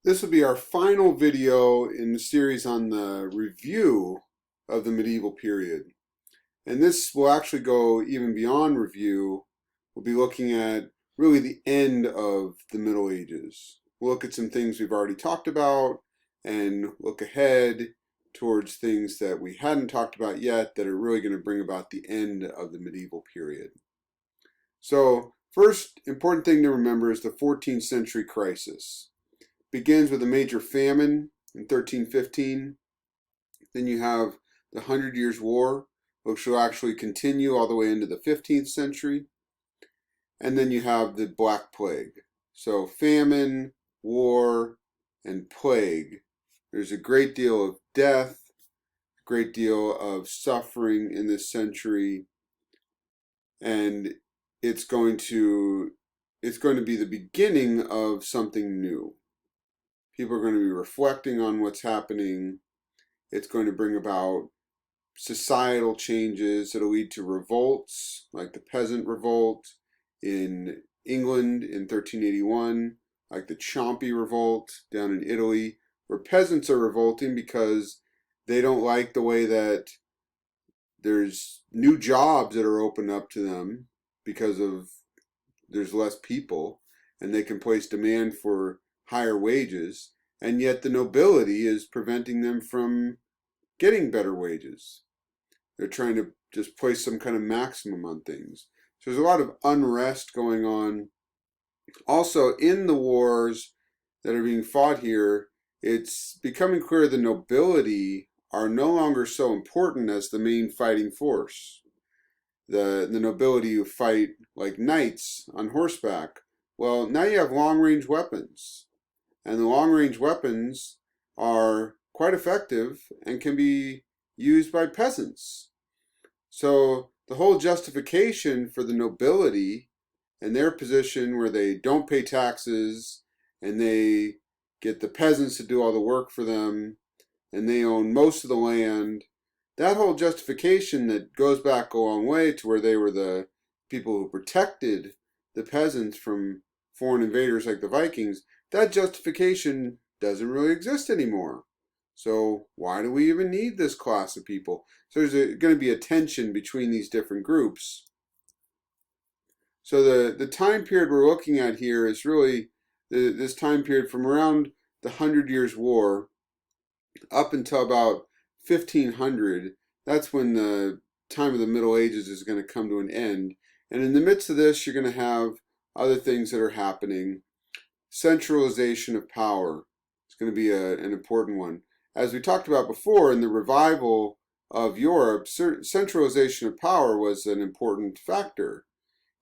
This will be our final video in the series on the review of the medieval period. And this will actually go even beyond review. We'll be looking at really the end of the Middle Ages. We'll look at some things we've already talked about and look ahead towards things that we hadn't talked about yet that are really going to bring about the end of the medieval period. So, first important thing to remember is the 14th century crisis. Begins with a major famine in 1315. Then you have the Hundred Years' War, which will actually continue all the way into the 15th century. And then you have the Black Plague. So famine, war, and plague. There's a great deal of death, a great deal of suffering in this century, and it's going to be the beginning of something new. People are going to be reflecting on what's happening. It's going to bring about societal changes that'll lead to revolts, like the Peasant Revolt in England in 1381, like the Ciompi Revolt down in Italy, where peasants are revolting because they don't like the way that there's new jobs that are opened up to them because of there's less people, and they can place demand for higher wages, and yet the nobility is preventing them from getting better wages. They're trying to just place some kind of maximum on things. So there's a lot of unrest going on. Also, in the wars that are being fought here, it's becoming clear the nobility are no longer so important as the main fighting force. The nobility who fight like knights on horseback. Well, now you have long-range weapons. And the long-range weapons are quite effective and can be used by peasants. So the whole justification for the nobility and their position where they don't pay taxes and they get the peasants to do all the work for them and they own most of the land, that whole justification that goes back a long way to where they were the people who protected the peasants from foreign invaders like the Vikings, that justification doesn't really exist anymore. So why do we even need this class of people? So there's going to be a tension between these different groups. So the time period we're looking at here is really this time period from around the Hundred Years' War up until about 1500. That's when the time of the Middle Ages is going to come to an end. And in the midst of this, you're going to have other things that are happening. Centralization of power is going to be an important one. As we talked about before, in the revival of Europe, centralization of power was an important factor.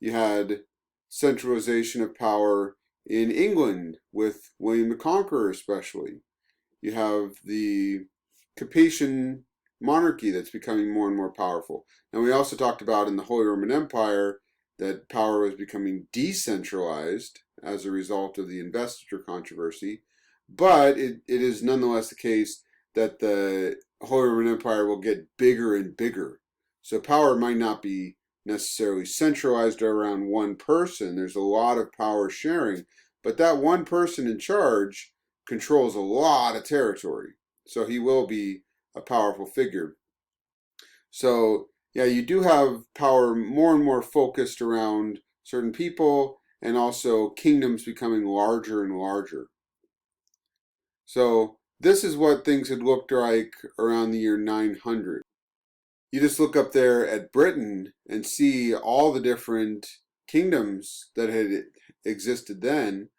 You had centralization of power in England with William the Conqueror especially. You have the Capetian monarchy that's becoming more and more powerful. And we also talked about in the Holy Roman Empire that power was becoming decentralized as a result of the investiture controversy. But it is nonetheless the case that the Holy Roman Empire will get bigger and bigger. So power might not be necessarily centralized around one person. There's a lot of power sharing, but that one person in charge controls a lot of territory. So he will be a powerful figure. So yeah, you do have power more and more focused around certain people and also kingdoms becoming larger and larger. So this is what things had looked like around the year 900. You just look up there at Britain and see all the different kingdoms that had existed then.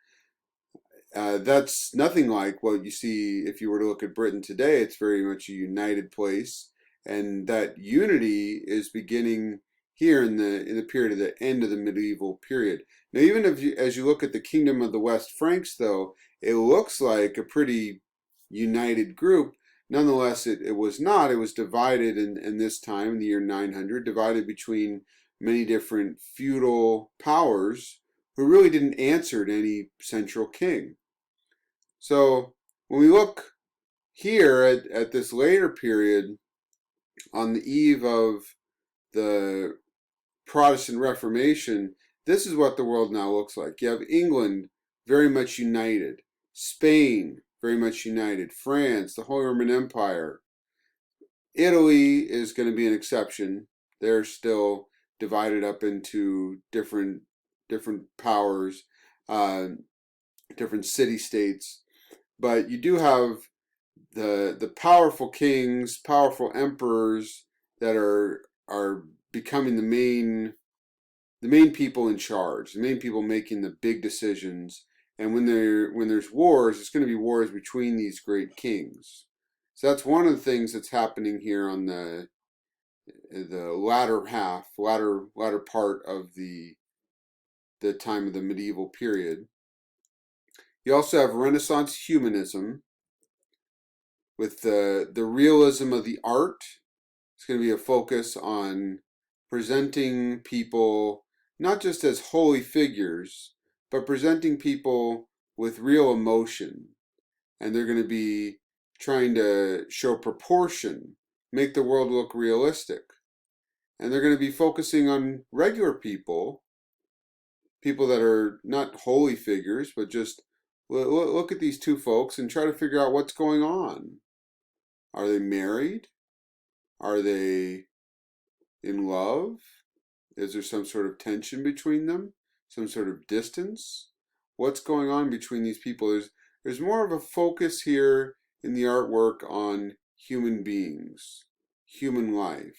That's nothing like what you see if you were to look at Britain today. It's very much a united place, and that unity is beginning here in the period of the end of the medieval period. Now, even if as you look at the Kingdom of the West Franks, though, it looks like a pretty united group. Nonetheless, it was not. It was divided in this time, in the year 900, divided between many different feudal powers who really didn't answer to any central king. So when we look here at this later period, on the eve of the Protestant Reformation, this is what the world now looks like. You have England very much united. Spain, very much united. France, the Holy Roman Empire. Italy is going to be an exception. They're still divided up into different powers, uh, different city-states. But you do have the powerful kings, powerful emperors that are becoming the main people in charge, the main people making the big decisions. And when there's wars, it's going to be wars between these great kings. So that's one of the things that's happening here on the latter part of the time of the medieval period. You also have Renaissance humanism with the realism of the art. It's going to be a focus on presenting people not just as holy figures, but presenting people with real emotion. And they're going to be trying to show proportion, make the world look realistic. And they're going to be focusing on regular people, people that are not holy figures, but just look at these two folks and try to figure out what's going on. Are they married? Are they in love? Is there some sort of tension between them? Some sort of distance? What's going on between these people? There's more of a focus here in the artwork on human beings, human life.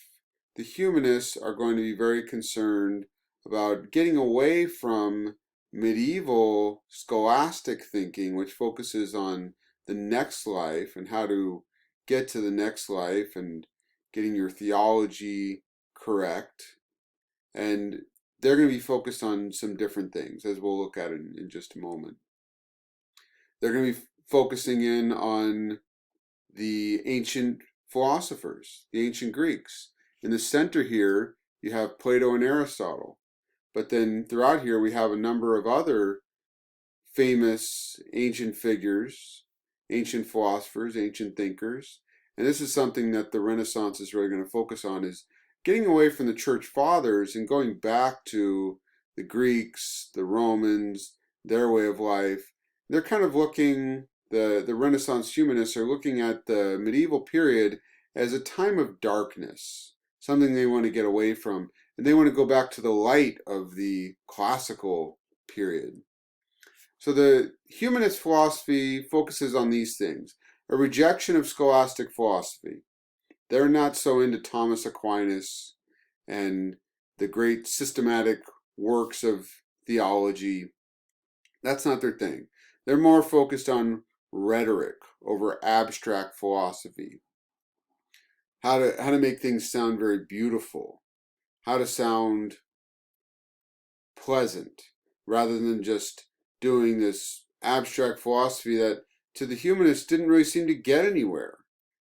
The humanists are going to be very concerned about getting away from medieval scholastic thinking, which focuses on the next life and how to get to the next life and getting your theology correct. And they're going to be focused on some different things, as we'll look at in just a moment. They're going to be focusing in on the ancient philosophers, the ancient Greeks. In the center here, you have Plato and Aristotle. But then throughout here, we have a number of other famous ancient figures, ancient philosophers, ancient thinkers. And this is something that the Renaissance is really going to focus on, is getting away from the church fathers and going back to the Greeks, the Romans, their way of life. They're kind of looking, the Renaissance humanists are looking at the medieval period as a time of darkness, something they want to get away from. And they want to go back to the light of the classical period. So the humanist philosophy focuses on these things: a rejection of scholastic philosophy. They're not so into Thomas Aquinas and the great systematic works of theology. That's not their thing. They're more focused on rhetoric over abstract philosophy. How to make things sound very beautiful. How to sound pleasant rather than just doing this abstract philosophy that to the humanists didn't really seem to get anywhere.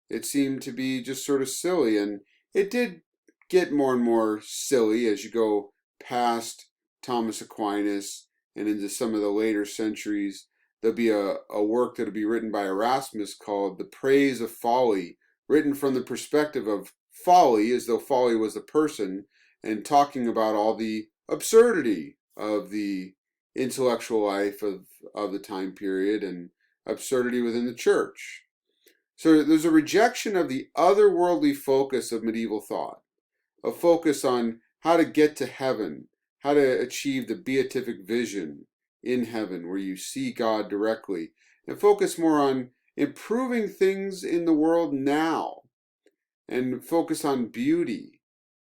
It seemed to be just sort of silly, and it did get more and more silly as you go past Thomas Aquinas and into some of the later centuries. There'll be a work that'll be written by Erasmus called The Praise of Folly, written from the perspective of folly, as though folly was a person, and talking about all the absurdity of the intellectual life of the time period and absurdity within the church. So there's a rejection of the otherworldly focus of medieval thought, a focus on how to get to heaven, how to achieve the beatific vision in heaven where you see God directly, and focus more on improving things in the world now, and focus on beauty,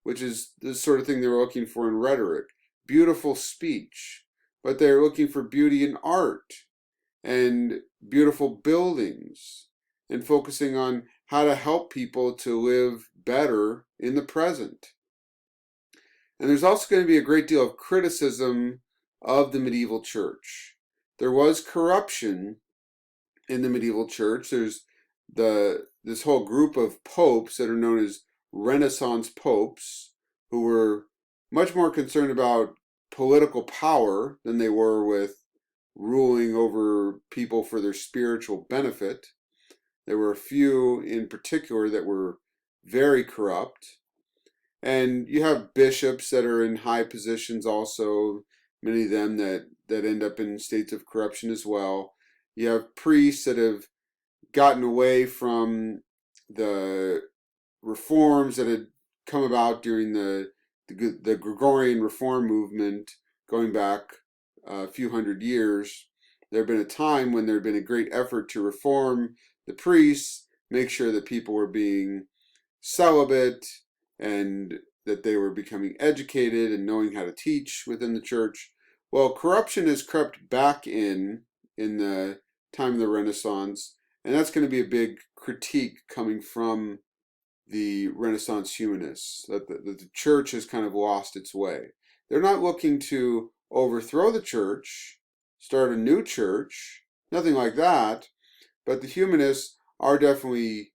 which is the sort of thing they were looking for in rhetoric, beautiful speech, but they're looking for beauty in art and beautiful buildings, and focusing on how to help people to live better in the present. And there's also going to be a great deal of criticism of the medieval church. There was corruption in the medieval church. There's this whole group of popes that are known as Renaissance popes, who were much more concerned about political power than they were with ruling over people for their spiritual benefit. There were a few in particular that were very corrupt. And you have bishops that are in high positions also, many of them that end up in states of corruption as well. You have priests that have gotten away from the reforms that had come about during the Gregorian reform movement going back a few hundred years. There had been a time when there had been a great effort to reform the priests, make sure that people were being celibate and that they were becoming educated and knowing how to teach within the church. Well, corruption has crept back in the time of the Renaissance, and that's going to be a big critique coming from the Renaissance humanists, that the church has kind of lost its way. They're not looking to overthrow the church, start a new church, nothing like that, but the humanists are definitely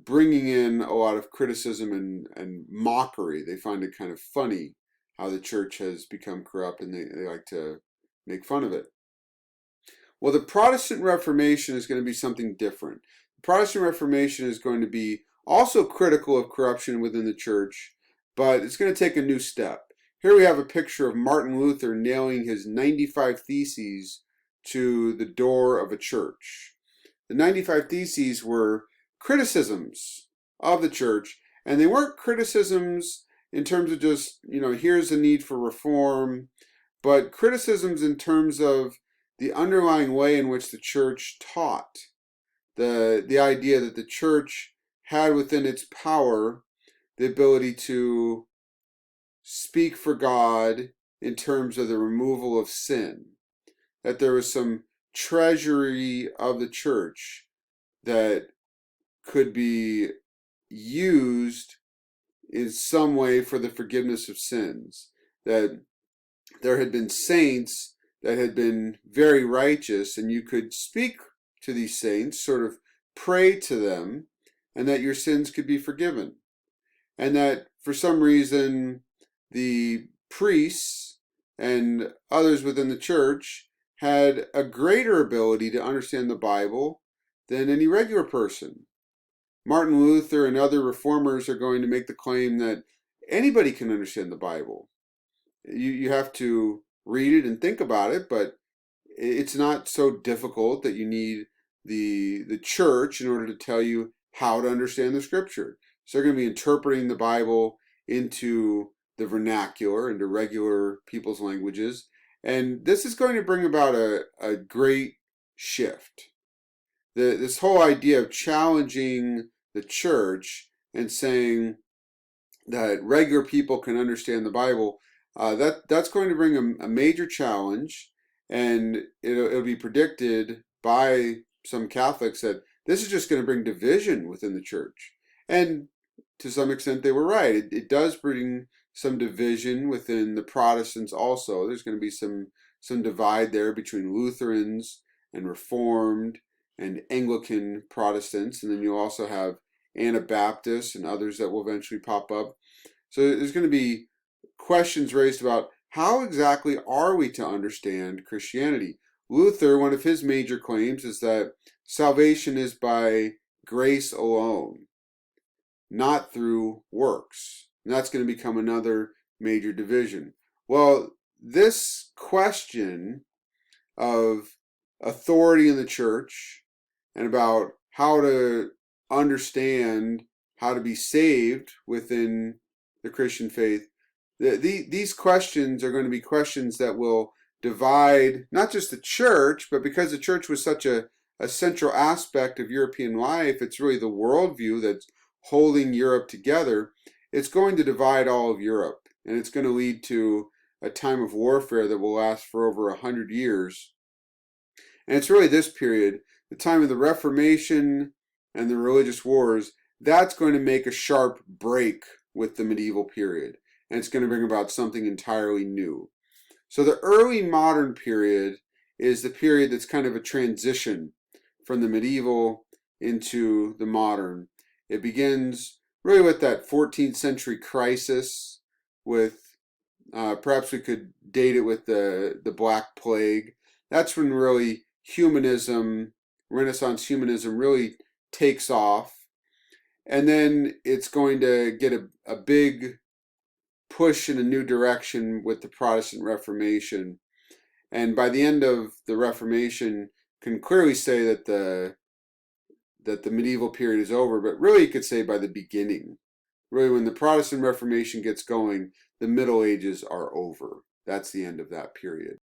bringing in a lot of criticism and mockery. They find it kind of funny how the church has become corrupt, and they like to make fun of it. Well, the Protestant Reformation is going to be something different. The Protestant Reformation is going to be also critical of corruption within the church, but it's going to take a new step. Here we have a picture of Martin Luther nailing his 95 Theses to the door of a church. The 95 Theses were criticisms of the church, and they weren't criticisms in terms of just, here's a need for reform, but criticisms in terms of the underlying way in which the church taught, the idea that the church had within its power the ability to speak for God in terms of the removal of sin, that there was some treasury of the church that could be used in some way for the forgiveness of sins, that there had been saints that had been very righteous, and you could speak to these saints, sort of pray to them, and that your sins could be forgiven. And that for some reason, the priests and others within the church had a greater ability to understand the Bible than any regular person. Martin Luther and other reformers are going to make the claim that anybody can understand the Bible. You have to read it and think about it, but it's not so difficult that you need the church in order to tell you how to understand the scripture. So they're going to be interpreting the Bible into the vernacular, into regular people's languages. And this is going to bring about a great shift. This whole idea of challenging the church and saying that regular people can understand the Bible, that's going to bring a major challenge, and it'll be predicted by some Catholics that this is just going to bring division within the church. And to some extent, they were right. It does bring some division within the Protestants also. There's going to be some divide there between Lutherans and Reformed and Anglican Protestants, and then you'll also have Anabaptists and others that will eventually pop up. So there's going to be questions raised about how exactly are we to understand Christianity. Luther, one of his major claims is that salvation is by grace alone, not through works. And that's going to become another major division. Well, this question of authority in the church and about how to understand how to be saved within the Christian faith, these questions are going to be questions that will divide not just the church, but because the church was such a central aspect of European life, it's really the worldview that's holding Europe together. It's going to divide all of Europe, and it's going to lead to a time of warfare that will last for over 100 years. And it's really this period, the time of the Reformation and the religious wars, that's going to make a sharp break with the medieval period. And it's going to bring about something entirely new. So the early modern period is the period that's kind of a transition from the medieval into the modern. It begins really with that 14th century crisis, with perhaps we could date it with the Black Plague. That's when really humanism, Renaissance humanism, really takes off. And then it's going to get a big push in a new direction with the Protestant Reformation. And by the end of the Reformation, can clearly say that the medieval period is over, but really you could say by the beginning. Really, when the Protestant Reformation gets going, the Middle Ages are over. That's the end of that period.